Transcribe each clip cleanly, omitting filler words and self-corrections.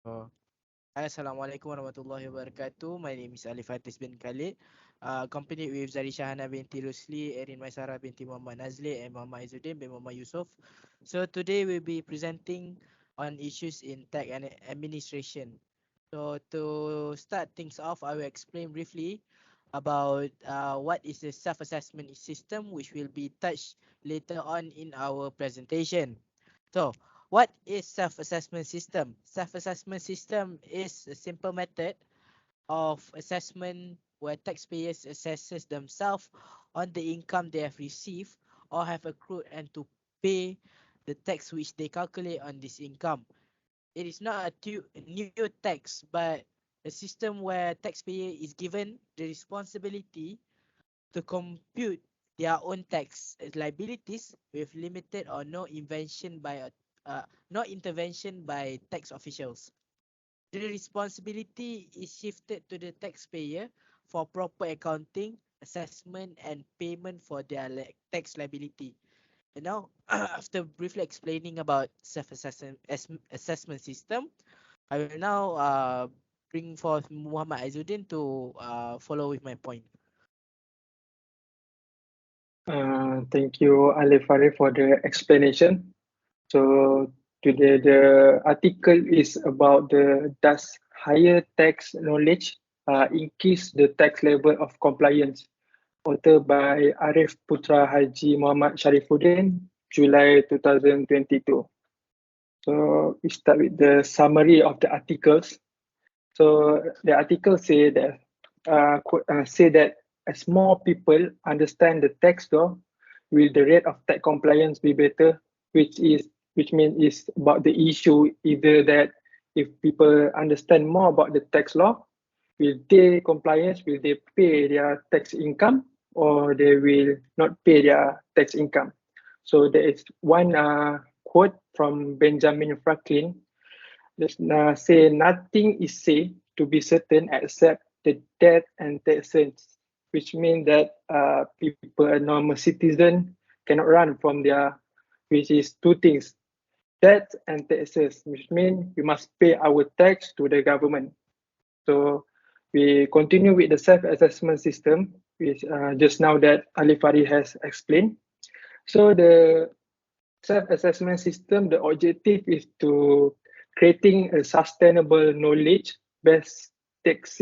Oh. Assalamualaikum warahmatullahi wabarakatuh. My name is Ali Fatis bin Khalid. Accompanied with Zari Shahana binti Rusli, Erin Maisara binti Muhammad Nazli, and Muhammad Izzuddin bin Muhammad Yusof. So today we'll be presenting on issues in tech and administration. So to start things off, I will explain briefly about what is the self-assessment system, which will be touched later on in our presentation. So, what is self-assessment system? Self-assessment system is a simple method of assessment where taxpayers assesses themselves on the income they have received or have accrued and to pay the tax which they calculate on this income. It is not a new tax, but a system where taxpayer is given the responsibility to compute their own tax liabilities with limited or no intervention by tax officials. The responsibility is shifted to the taxpayer for proper accounting, assessment, and payment for their tax liability. And now, after briefly explaining about assessment system, I will now bring forth Muhammad Aizuddin to follow with my point. Thank you, Ali Farid, for the explanation. So today the article is about the does higher tax knowledge increase the tax level of compliance, authored by Arif Putra Haji Muhammad Sharifuddin, July 2022. So we start with the summary of the articles. So the article say that as more people understand the tax law, will the rate of tax compliance be better? Which means is about the issue either that if people understand more about the tax law, will they pay their tax income or they will not pay their tax income? So there is one quote from Benjamin Franklin. Say nothing is safe to be certain except the death and taxes, which means that people, a normal citizen, cannot run from their, which is two things, debt and taxes, which means we must pay our tax to the government. So we continue with the self-assessment system, which just now that Ali Fari has explained. So the self-assessment system, the objective is to creating a sustainable knowledge-based tax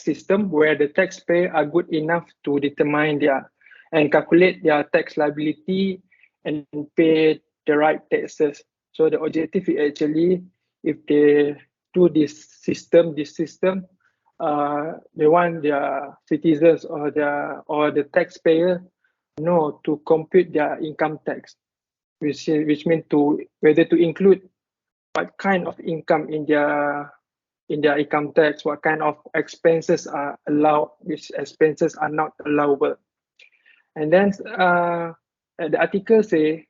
system where the taxpayer are good enough to determine their and calculate their tax liability and pay the right taxes. So the objective is actually if they do this system, they want their citizens or the taxpayer know to compute their income tax, which means to whether to include what kind of income in their income tax, what kind of expenses are allowed, which expenses are not allowable. And then the article say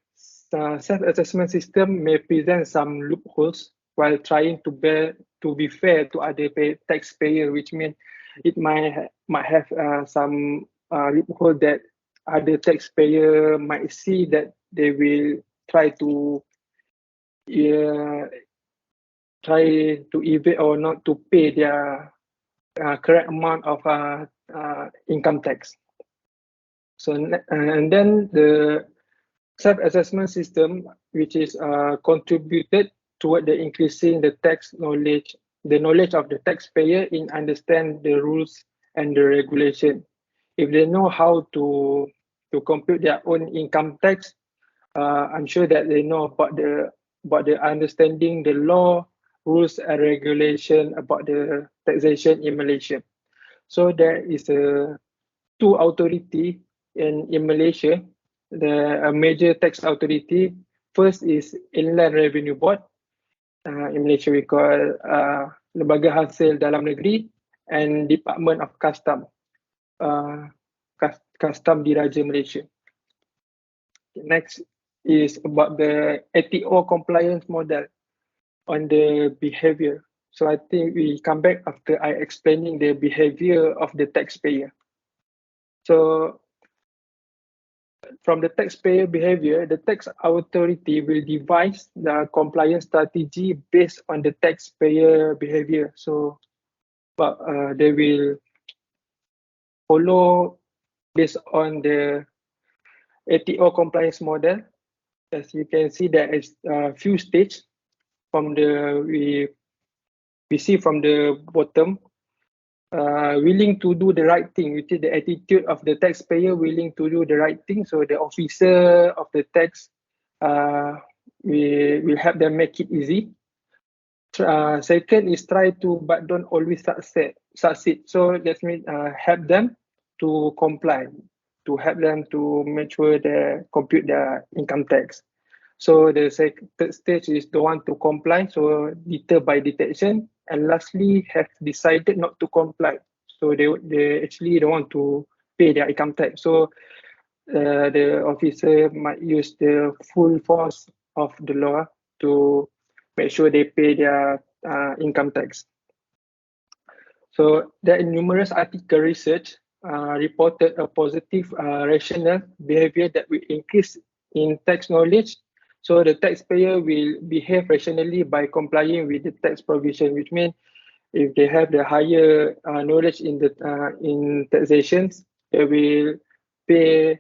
self-assessment system may present some loopholes while trying to be fair to other taxpayer, which means it might have some loophole that other taxpayer might see that they will try to uh, evade or not to pay their correct amount of income tax. So and then the self-assessment system, which is contributed toward the increasing the knowledge of the taxpayer in understand the rules and the regulation. If they know how to compute their own income tax, I'm sure that they know about the understanding the law, rules and regulation about the taxation in Malaysia. So there is a two authority in Malaysia, the a major tax authority. First is Inland Revenue Board. In Malaysia we call Lembaga Hasil Dalam Negeri, and Department of Custom, uh, Custom Diraja Malaysia. Next is about the ATO compliance model on the behavior. So I think we come back after I explaining the behavior of the taxpayer. So from the taxpayer behavior, the tax authority will devise the compliance strategy based on the taxpayer behavior. So, they will follow based on the ATO compliance model. As you can see, there is a few stages from the we see from the bottom. Willing to do the right thing, which is the attitude of the taxpayer willing to do the right thing. So the officer of the tax we will help them make it easy. Second is try to but don't always succeed. So that means help them to comply, to help them to make sure they compute their income tax. So the third stage is the one to comply, so deter by detection, and lastly have decided not to comply. So they actually don't want to pay their income tax. So the officer might use the full force of the law to make sure they pay their income tax. So there are numerous article research reported a positive rational behavior that will increase in tax knowledge. So the taxpayer will behave rationally by complying with the tax provision, which means if they have the higher knowledge in the in taxations, they will pay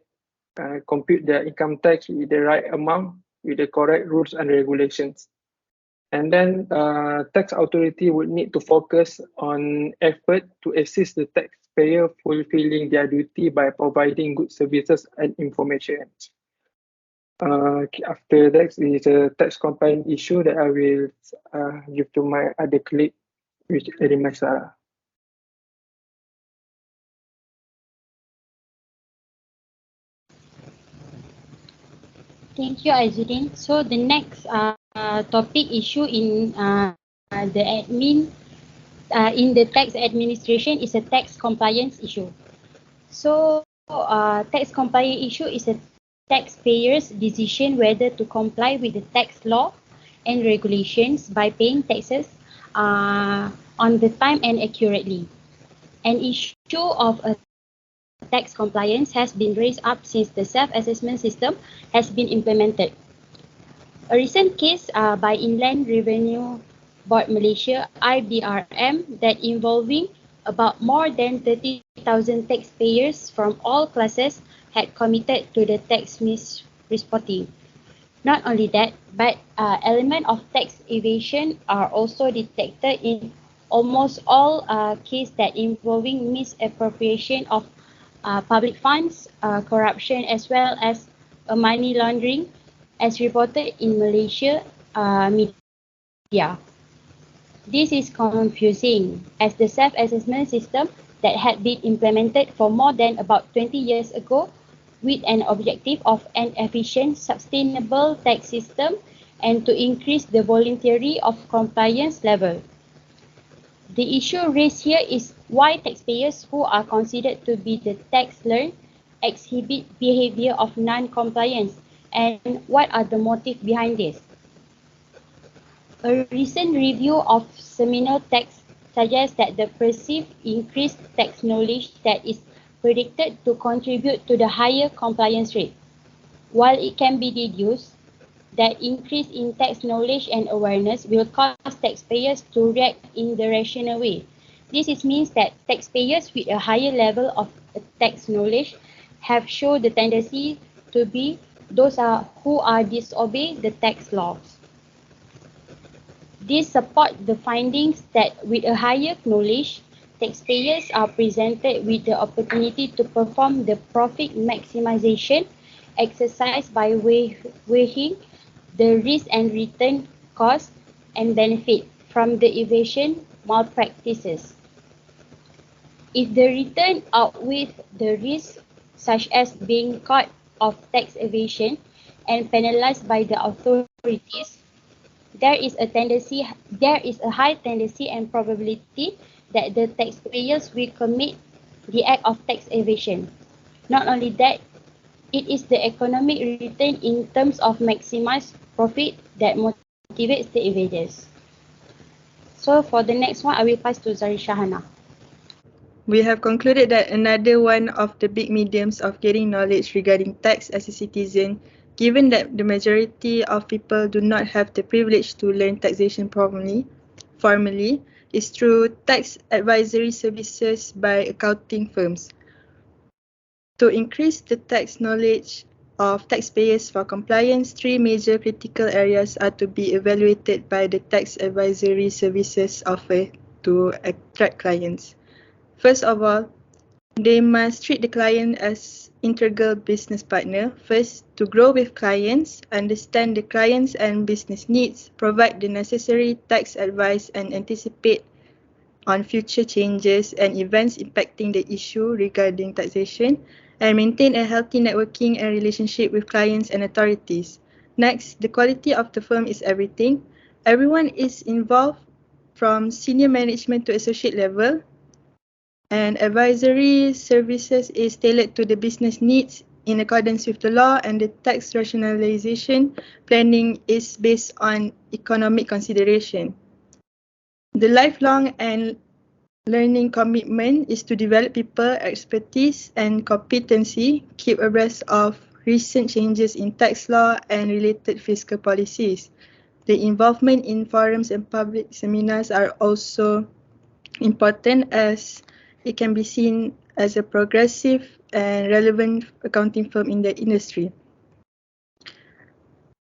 compute their income tax with the right amount with the correct rules and regulations. And then tax authority would need to focus on effort to assist the taxpayer fulfilling their duty by providing good services and information. After that is a tax compliance issue that I will give to my other colleague, which is Sarah. Thank you, Azudin. So the next topic issue the admin in the tax administration is a tax compliance issue. So tax compliance issue is a taxpayer's decision whether to comply with the tax law and regulations by paying taxes on the time and accurately. An issue of a tax compliance has been raised up since the self-assessment system has been implemented. A recent case by Inland Revenue Board Malaysia (IBRM) that involving about more than 30,000 taxpayers from all classes had committed to the tax misreporting. Not only that, but elements of tax evasion are also detected in almost all cases that involving misappropriation of public funds, corruption, as well as money laundering, as reported in Malaysia media. This is confusing, as the self-assessment system that had been implemented for more than about 20 years ago with an objective of an efficient, sustainable tax system and to increase the voluntary of compliance level. The issue raised here is why taxpayers who are considered to be the tax learned exhibit behavior of non-compliance, and what are the motives behind this. A recent review of seminal tax suggests that the perceived increased tax knowledge that is predicted to contribute to the higher compliance rate. While it can be deduced that increase in tax knowledge and awareness will cause taxpayers to react in the rational way. This means that taxpayers with a higher level of tax knowledge have shown the tendency to be those who disobey the tax laws. This supports the findings that with a higher knowledge, taxpayers are presented with the opportunity to perform the profit maximization exercise by weighing the risk and return cost and benefit from the evasion malpractices. If the return outweighs the risk, such as being caught of tax evasion and penalized by the authorities, there is a high tendency and probability that the taxpayers will commit the act of tax evasion. Not only that, it is the economic return in terms of maximized profit that motivates the evaders. So for the next one, I will pass to Zari Shahana. we have concluded that another one of the big mediums of getting knowledge regarding tax as a citizen, given that the majority of people do not have the privilege to learn taxation formally, is through tax advisory services by accounting firms. To increase the tax knowledge of taxpayers for compliance, three major critical areas are to be evaluated by the tax advisory services offered to attract clients. First of all, they must treat the client as integral business partner. First, to grow with clients, understand the clients and business needs, provide the necessary tax advice and anticipate on future changes and events impacting the issue regarding taxation, and maintain a healthy networking and relationship with clients and authorities. Next, the quality of the firm is everything. Everyone is involved from senior management to associate level, and advisory services is tailored to the business needs in accordance with the law, and the tax rationalization planning is based on economic consideration. The lifelong and learning commitment is to develop people, expertise and competency, keep abreast of recent changes in tax law and related fiscal policies. The involvement in forums and public seminars are also important, as it can be seen as a progressive and relevant accounting firm in the industry.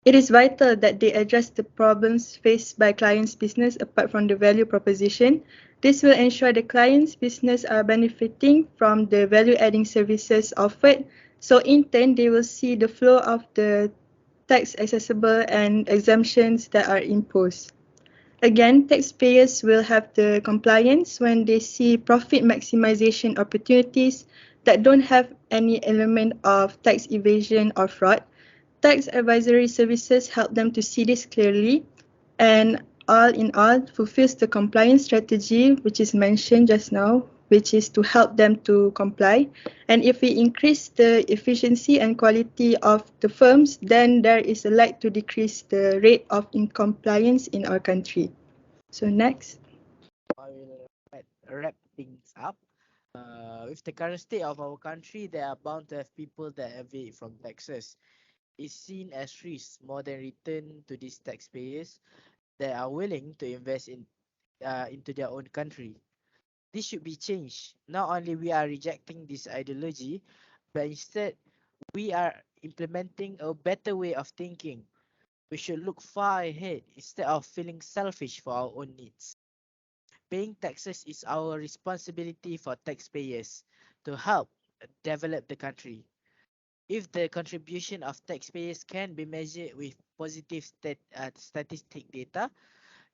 It is vital that they address the problems faced by clients' business apart from the value proposition. This will ensure the clients' business are benefiting from the value-adding services offered. So in turn, they will see the flow of the tax accessible and exemptions that are imposed. Again, taxpayers will have the compliance when they see profit maximization opportunities that don't have any element of tax evasion or fraud. Tax advisory services help them to see this clearly, and all in all fulfills the compliance strategy which is mentioned just now, which is to help them to comply. And if we increase the efficiency and quality of the firms, then there is a light to decrease the rate of incompliance in our country. So next. I will wrap things up. With the current state of our country, there are bound to have people that evade from taxes. It's seen as risk more than return to these taxpayers that are willing to invest into their own country. This should be changed. Not only we are rejecting this ideology, but instead we are implementing a better way of thinking. We should look far ahead instead of feeling selfish for our own needs. Paying taxes is our responsibility for taxpayers to help develop the country. If the contribution of taxpayers can be measured with positive statistic data,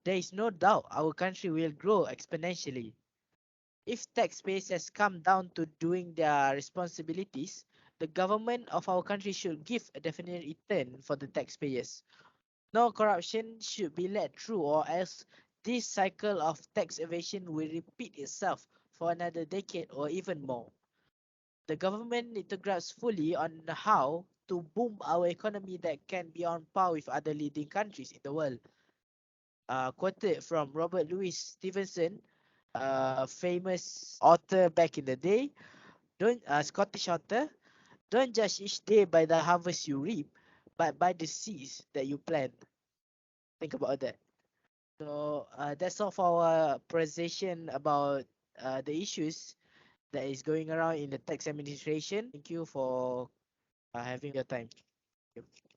there is no doubt our country will grow exponentially. If taxpayers has come down to doing their responsibilities, the government of our country should give a definite return for the taxpayers. No corruption should be let through, or else this cycle of tax evasion will repeat itself for another decade or even more. The government need to grasp fully on how to boom our economy that can be on par with other leading countries in the world. Quoted from Robert Louis Stevenson, a famous author back in the day, don't Scottish author, don't judge each day by the harvest you reap, but by the seeds that you plant. Think about that. So that's all for our presentation about the issues that is going around in the tax administration. Thank you for having your time. Thank you.